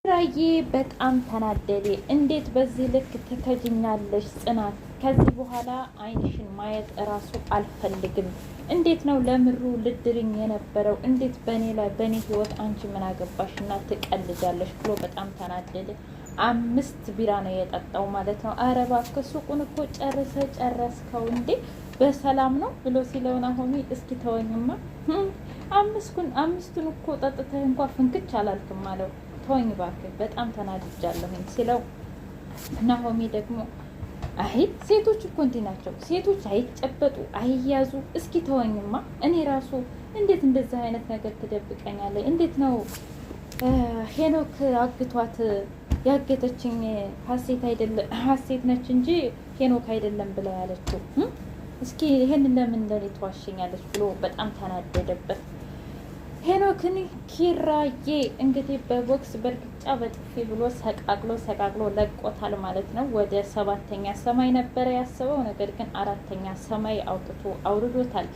ራዬ በጣም ተናደደ። እንዴት በዚህ ልክ ትከጅኛለሽ ጽናት? ከዚህ በኋላ አይንሽን ማየት እራሱ አልፈልግም። እንዴት ነው ለምሩ ልድርኝ የነበረው? እንዴት በእኔ ላይ በእኔ ህይወት አንቺ ምን አገባሽና ትቀልጃለሽ ብሎ በጣም ተናደደ። 5 ቢራ ነው የጠጣው ማለት ነው። ኧረ እባክህ ሱቁን እኮ ጨረስከው እንዴ? በሰላም ነው ብሎ ሲለው ናሆሚ እስኪ ተወኝማ፣ አምስቱን እኮ ጠጥተህ እንኳ ፍንክች አላልክም አለው። ተወኝ እባክህ በጣም ተናድጃለሁኝ ሲለው ናሆሚ ደግሞ አይ ሴቶች እኮ እንዲህ ናቸው፣ ሴቶች አይጨበጡ አይያዙ፣ እስኪ ተወኝማ፣ እኔ ራሱ እንዴት እንደዚህ አይነት ነገር ትደብቀኛለህ? እንዴት ነው ሄኖክ አግቷት ያገተችኝ ሀሴት ነች እንጂ ሄኖክ አይደለም ብላ ያለችው፣ እስኪ ይሄን ለምን ለኔ ትዋሸኛለች ብሎ በጣም ተናደደበት። ሄኖክን ኪራዬ እንግዲህ በቦክስ በእርግጫ በጥፊ ብሎ ሰቃቅሎ ለቆታል ማለት ነው። ወደ 7ኛ ሰማይ ነበረ ያሰበው፣ ነገር ግን 4ኛ ሰማይ አውርዶታል።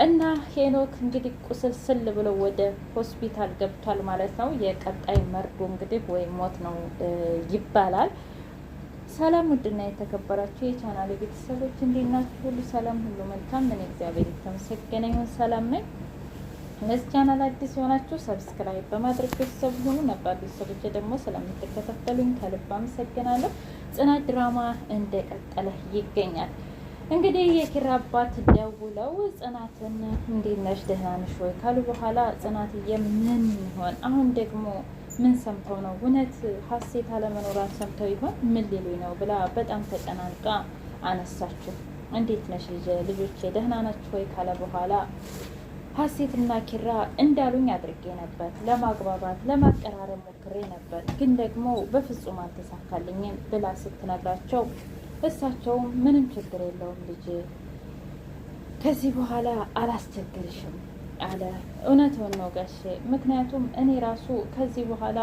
እና ሄኖክ እንግዲህ ቁስልስል ብሎ ወደ ሆስፒታል ገብቷል ማለት ነው። የቀጣይ መርዶ እንግዲህ ወይ ሞት ነው ይባላል። ሰላም ውድና የተከበራችሁ የቻናል ቤተሰቦች እንዴት ናችሁ? ሁሉ ሰላም፣ ሁሉ መልካም። ምን እግዚአብሔር የተመሰገነ ይሁን ሰላም ነኝ። ለዚህ ቻናል አዲስ የሆናችሁ ሰብስክራይብ በማድረግ ቤተሰብ ሁኑ። ነባር ቤተሰቦች ደግሞ ስለምትከታተሉኝ ከልብ አመሰግናለሁ። ጽናት ድራማ እንደቀጠለ ይገኛል። እንግዲህ የኪራ አባት ደውለው ጽናትን እንዴት ነሽ ደህና ነሽ ወይ ካሉ በኋላ ጽናትዬ ምን ይሆን አሁን ደግሞ ምን ሰምተው ነው? እውነት ሀሴት አለመኖሯን ሰምተው ይሆን? ምን ሊሉኝ ነው ብላ በጣም ተጨናንቃ አነሳችሁ። እንዴት ነሽ ልጆቼ ደህና ናችሁ ወይ ካለ በኋላ ሀሴትና ኪራ እንዳሉኝ አድርጌ ነበር፣ ለማግባባት ለማቀራረብ ሞክሬ ነበር፣ ግን ደግሞ በፍጹም አልተሳካልኝም ብላ ስትነግራቸው እሳቸውም ምንም ችግር የለውም ልጅ፣ ከዚህ በኋላ አላስቸግርሽም አለ። እውነቱን ነው ጋሼ፣ ምክንያቱም እኔ ራሱ ከዚህ በኋላ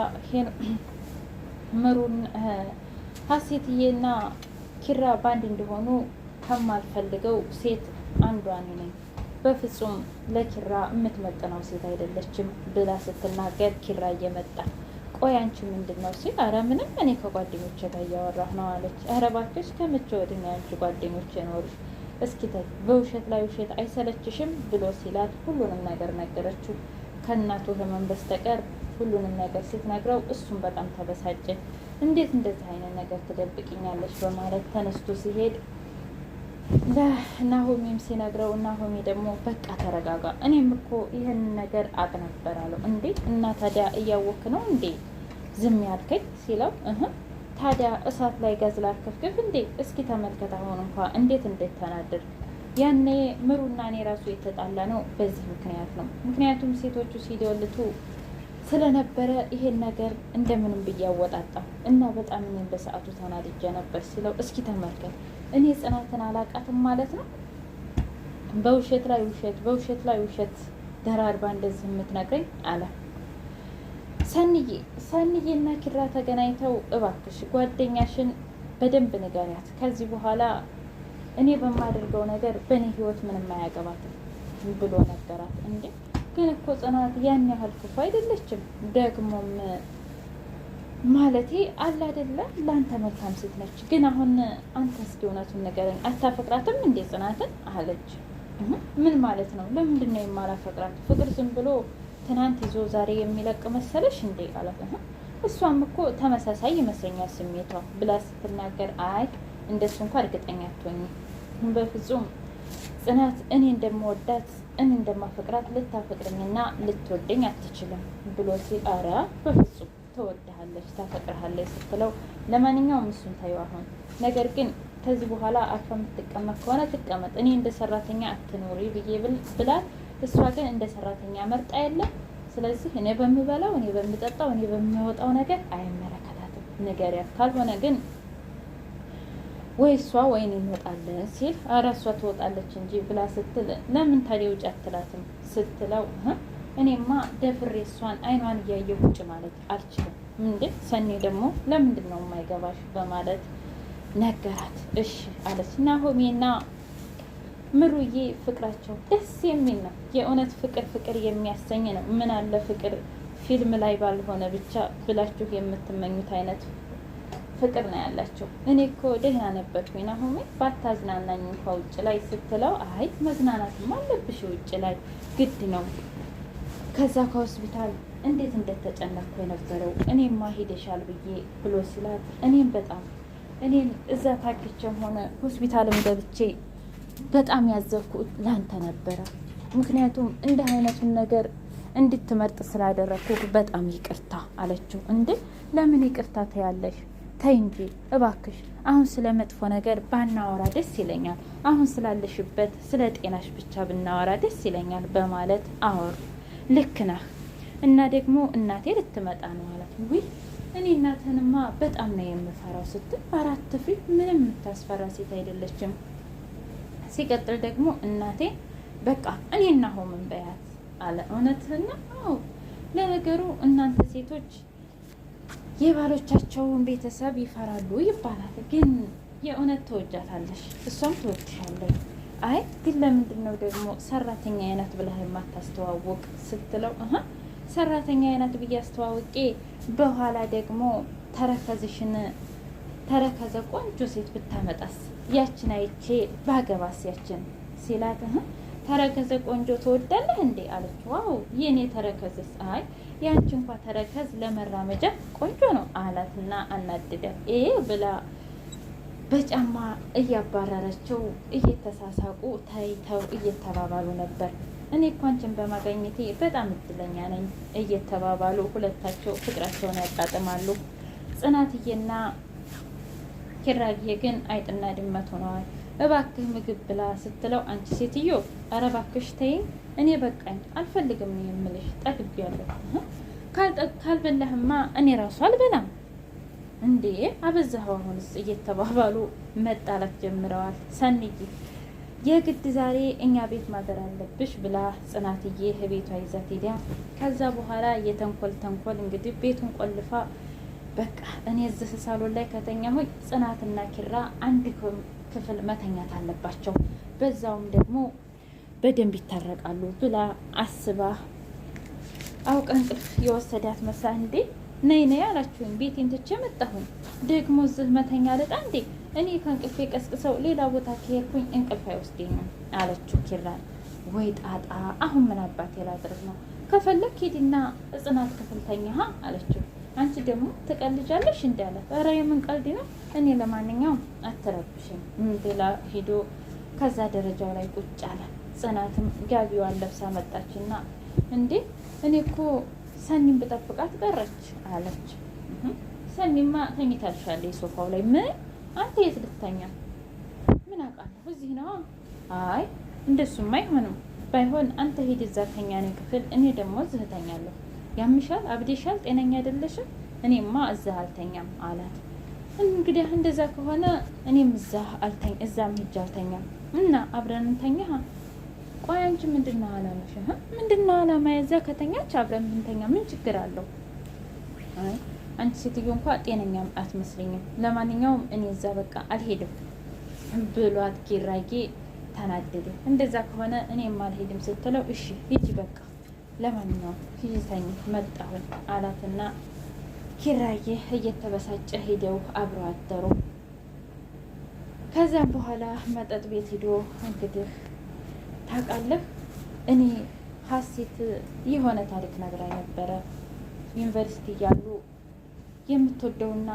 ምሩን ሀሴትዬና ኪራ ባንድ እንደሆኑ ከማልፈልገው ሴት አንዷ ነኝ። በፍጹም ለኪራ የምትመጥነው ሴት አይደለችም ብላ ስትናገር ኪራ እየመጣ ቆይ አንቺ ምንድን ነው ሲል፣ አረ ምንም እኔ ከጓደኞቼ ጋር እያወራሁ ነው አለች። አረ እባክሽ ከመቼ ወዲህ ነው አንቺ ጓደኞቼ ኖሩሽ? እስኪ ተይ በውሸት ላይ ውሸት አይሰለችሽም ብሎ ሲላት ሁሉንም ነገር ነገረችው። ከእናቱ ህመም በስተቀር ሁሉንም ነገር ስትነግረው እሱም በጣም ተበሳጨ። እንዴት እንደዚህ አይነት ነገር ትደብቅኛለች በማለት ተነስቶ ሲሄድ ለናሆሚም ሲነግረው ናሆሚ ደግሞ በቃ ተረጋጋ፣ እኔም እኮ ይህን ነገር አቅ ነበር አለው። እንዴ እና ታዲያ እያወክ ነው እንዴ ዝም ያልከኝ ሲለው ታዲያ እሳት ላይ ጋዝ ላከፍክፍ እንዴ? እስኪ ተመልከት አሁን እንኳ እንዴት ተናደድ። ያኔ ምሩና እኔ ራሱ የተጣላ ነው በዚህ ምክንያት ነው። ምክንያቱም ሴቶቹ ሲዶልቱ ስለነበረ ይሄን ነገር እንደምንም ብዬ አወጣጣሁ እና በጣም እኔም በሰዓቱ ተናድጄ ነበር ሲለው፣ እስኪ ተመልከት እኔ ጽናትን አላቃትም ማለት ነው? በውሸት ላይ ውሸት በውሸት ላይ ውሸት ደራርባ እንደዚህ የምትነግረኝ አለ። ሰንዬና ኪራ ተገናኝተው እባክሽ ጓደኛሽን በደንብ ንገሪያት፣ ከዚህ በኋላ እኔ በማደርገው ነገር በእኔ ህይወት ምንም አያገባትም ብሎ ነገራት። እንዴ ግን እኮ ጽናት ያን ያህል ክፉ አይደለችም፣ ደግሞም ማለቴ አለ አይደለ ለአንተ መልካም ሴት ነች። ግን አሁን አንተ እስኪ እውነቱን ንገረኝ፣ አታፈቅራትም እንዴ ጽናትን አለች። ምን ማለት ነው? ለምንድን ነው የማላፈቅራት? ፍቅር ዝም ብሎ ትናንት ይዞ ዛሬ የሚለቅ መሰለሽ እንዴ አላት። እሷም እኮ ተመሳሳይ ይመስለኛል ስሜቷ ብላ ስትናገር፣ አይ እንደሱ እንኳ እርግጠኛ አትሆኝ፣ በፍጹም ጽናት እኔ እንደምወዳት እኔ እንደማፈቅራት ልታፈቅረኝና ልትወደኝ አትችልም ብሎ ሲል፣ አረ በፍጹም ትወድሃለች ታፈቅርሃለች ስትለው፣ ለማንኛውም እሱን ታየው አሁን፣ ነገር ግን ከዚህ በኋላ አርፋ የምትቀመጥ ከሆነ ትቀመጥ፣ እኔ እንደ ሰራተኛ አትኖሪ ብዬ ብላት፣ እሷ ግን እንደ ሰራተኛ መርጣ የለም። ስለዚህ እኔ በምበላው እኔ በምጠጣው እኔ በምወጣው ነገር አይመለከታትም፣ ንገሪያት፣ ካልሆነ ግን ወይ እሷ ወይን እንወጣለን ሲል፣ ኧረ እሷ ትወጣለች እንጂ ብላ ስትል፣ ለምን ታዲያ ውጭ አትላትም ስትለው፣ እኔማ ደፍሬ እሷን አይኗን እያየሁ ውጭ ማለት አልችልም እንዴ። ሰኔ ደግሞ ለምንድን ነው የማይገባሽ በማለት ነገራት። እሺ አለች። ናሆሜና ምሩዬ ፍቅራቸው ደስ የሚል ነው። የእውነት ፍቅር የሚያሰኝ ነው። ምን አለ ፍቅር ፊልም ላይ ባልሆነ ብቻ ብላችሁ የምትመኙት አይነት ፍቅር ነው ያላቸው። እኔ እኮ ደህና ነበርኩኝ ናሆሜ ባታዝናናኝ እንኳ ውጭ ላይ ስትለው፣ አይ መዝናናትም አለብሽ ውጭ ላይ ግድ ነው። ከዛ ከሆስፒታል እንዴት እንደተጨነቅኩ የነበረው እኔማ ሄደሻል ብዬ ብሎ ሲላት፣ እኔም እዛ ታግቼም ሆነ ሆስፒታልም ገብቼ በጣም ያዘብኩት ላንተ ነበረ። ምክንያቱም እንደ አይነቱን ነገር እንድትመርጥ ስላደረግኩ በጣም ይቅርታ አለችው። እንዴ ለምን ይቅርታ ትያለሽ? ተይ እንጂ እባክሽ፣ አሁን ስለ መጥፎ ነገር ባናወራ ደስ ይለኛል። አሁን ስላለሽበት ስለ ጤናሽ ብቻ ብናወራ ደስ ይለኛል በማለት አወሩ። ልክ ነህ እና ደግሞ እናቴ ልትመጣ ነው አላት። ውይ እኔ እናትንማ በጣም ነው የምፈራው ስትል፣ አራት ፊት ምንም የምታስፈራ ሴት አይደለችም። ሲቀጥል ደግሞ እናቴ በቃ እኔና ሆምን በያት አለ። እውነትህና? አዎ ለነገሩ እናንተ ሴቶች የባሎቻቸውን ቤተሰብ ይፈራሉ ይባላል። ግን የእውነት ተወጃታለሽ፣ እሷም ትወድሻለች። አይ ግን ለምንድን ነው ደግሞ ሰራተኛ አይነት ብለህ የማታስተዋውቅ ስትለው፣ ሰራተኛ አይነት ብዬ አስተዋውቄ በኋላ ደግሞ ተረከዘ ቆንጆ ሴት ብታመጣስ ያችን አይቼ ባገባስ ያችን ሲላት፣ ተረከዘ ቆንጆ ትወዳለህ እንዴ አለች። ዋው የኔ ተረከዝስ? አይ ያንቺ እንኳ ተረከዝ ለመራመጃ ቆንጆ ነው አላትና አናደደ ብላ በጫማ እያባረረችው እየተሳሳቁ ተይተው እየተባባሉ ነበር። እኔ እኮ አንቺን በማግኘቴ በጣም እድለኛ ነኝ እየተባባሉ ሁለታቸው ፍቅራቸውን ያጣጥማሉ። ጽናትዬና ኪራዬ ግን አይጥና ድመት ሆነዋል። እባክህ ምግብ ብላ ስትለው፣ አንቺ ሴትዮ ኧረ እባክሽ ተይኝ፣ እኔ በቃኝ አልፈልግም ነው የምልሽ፣ ጠግቤያለሁ። ካልበላህማ እኔ ራሱ አልበላም እንዴ አበዛኸው አሁንስ እየተባባሉ መጣላት ጀምረዋል። ሰንዬ የግድ ዛሬ እኛ ቤት ማደር አለብሽ ብላ ጽናትዬ ቤቷ ይዛት ሄዳ፣ ከዛ በኋላ ተንኮል እንግዲህ ቤቱን ቆልፋ፣ በቃ እኔ እዚህ ሳሎን ላይ ከተኛ ሆይ ጽናትና ኪራ አንድ ክፍል መተኛት አለባቸው፣ በዛውም ደግሞ በደንብ ይታረቃሉ ብላ አስባ አውቃ እንቅልፍ የወሰዳት መስላ፣ እንዴ ነይ አላችሁኝ፣ ቤቴን ትቼ መጣሁኝ፣ ደግሞ እዚህ መተኛ ልጣ እንዴ? እኔ ከእንቅልፌ ቀስቅሰው ሌላ ቦታ ከሄድኩኝ እንቅልፍ አይወስደኝም አለችው ኪራን። ወይ ጣጣ፣ አሁን ምን አባቴ ላድርግ ነው? ከፈለግ ሂድና ጽናት ክፍል ተኛ አለችው። አንቺ ደግሞ ትቀልጃለሽ እንዳለ፣ ኧረ የምን ቀልድ ነው? እኔ ለማንኛውም አትረብሽኝ ብላ ሂዶ ከዛ ደረጃው ላይ ቁጭ አለ። ጽናትም ጋቢዋን ለብሳ መጣችና፣ እንዴ እኔ እኮ ሰኒም ብጠብቃት ቀረች አለች። ሰኒማ ተኝታልሻለች ሶፋው ላይ። ምን? አንተ የት ልትተኛ? ምን አውቃለሁ እዚህ ነው። አይ እንደሱም አይሆንም። ባይሆን አንተ ሂድ እዛ ተኛ ነኝ ክፍል፣ እኔ ደግሞ እዚህ እተኛለሁ። ያምሻል? አብዴሻል? ጤነኛ አይደለሽም? እኔማ እዛ አልተኛም አላት። እንግዲህ እንደዛ ከሆነ እኔም እዛም ሂጅ አልተኛም እና አብረን እንተኛ። ቆይ አንቺ ምንድነው አላማሽ? ምንድነው አላማ? የዛ ከተኛች አብረን እንተኛ ምን ችግር አለው? አይ አንቺ ሴትዮ እንኳን ጤነኛም አትመስለኝም። ለማንኛውም እኔ እዛ በቃ አልሄድም ብሏት ኪራዬ ተናደደ። እንደዛ ከሆነ እኔም አልሄድም ስትለው፣ እሺ ሂጂ በቃ ለማንኛውም ሂጂ ተኝ መጣሁኝ አላትና ኪራዬ እየተበሳጨ ሄደው አብረው አደሩ። ከዛም በኋላ መጠጥ ቤት ሄዶ እንግዲህ ታውቃለህ እኔ ሀሴት የሆነ ታሪክ ነግራኝ ነበረ። ዩኒቨርሲቲ እያሉ የምትወደውና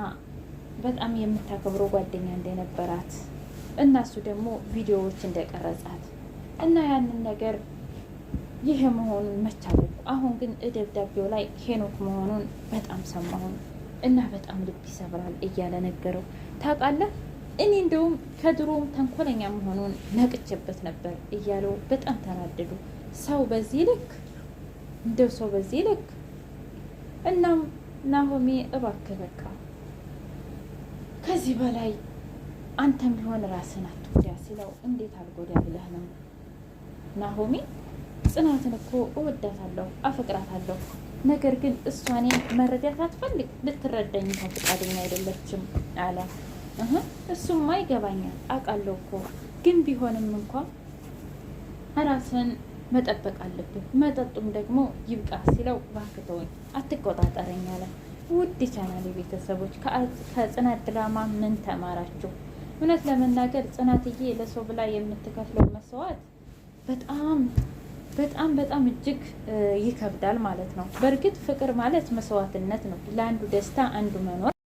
በጣም የምታከብረው ጓደኛ እንደነበራት እና እሱ ደግሞ ቪዲዮዎች እንደቀረጻት እና ያንን ነገር ይሄ መሆኑን መቻለሁ። አሁን ግን ደብዳቤው ላይ ሄኖክ መሆኑን በጣም ሰማሁን እና በጣም ልብ ይሰብራል እያለ ነገረው። ታውቃለህ እኔ እንደውም ከድሮም ተንኮለኛ መሆኑን ነቅቼበት ነበር እያለው በጣም ተናደዱ። ሰው በዚህ ልክ እንደው ሰው በዚህ ልክ። እናም ናሆሜ እባክህ በቃ ከዚህ በላይ አንተም ቢሆን ራስን አትጎዳ ሲለው፣ እንዴት አልጎዳ ብለህ ነው ናሆሜ? ጽናትን እኮ እወዳታለሁ፣ አፈቅራታለሁ። ነገር ግን እሷኔ መረዳት አትፈልግ፣ ልትረዳኝ ፈቃደኛ አይደለችም አለ። እሱማ ይገባኛል አውቃለሁ እኮ ግን ቢሆንም እንኳን ራስን መጠበቅ አለብን። መጠጡም ደግሞ ይብቃ ሲለው እባክህ ተወኝ አትቆጣጠረኝ አለ። ውድ ቻናሌ ቤተሰቦች ከጽናት ድራማ ምን ተማራችሁ? እውነት ለመናገር ጽናትዬ ለሰው ብላ የምትከፍለው መስዋዕት በጣም በጣም በጣም እጅግ ይከብዳል ማለት ነው። በእርግጥ ፍቅር ማለት መስዋዕትነት ነው። ለአንዱ ደስታ አንዱ መኖር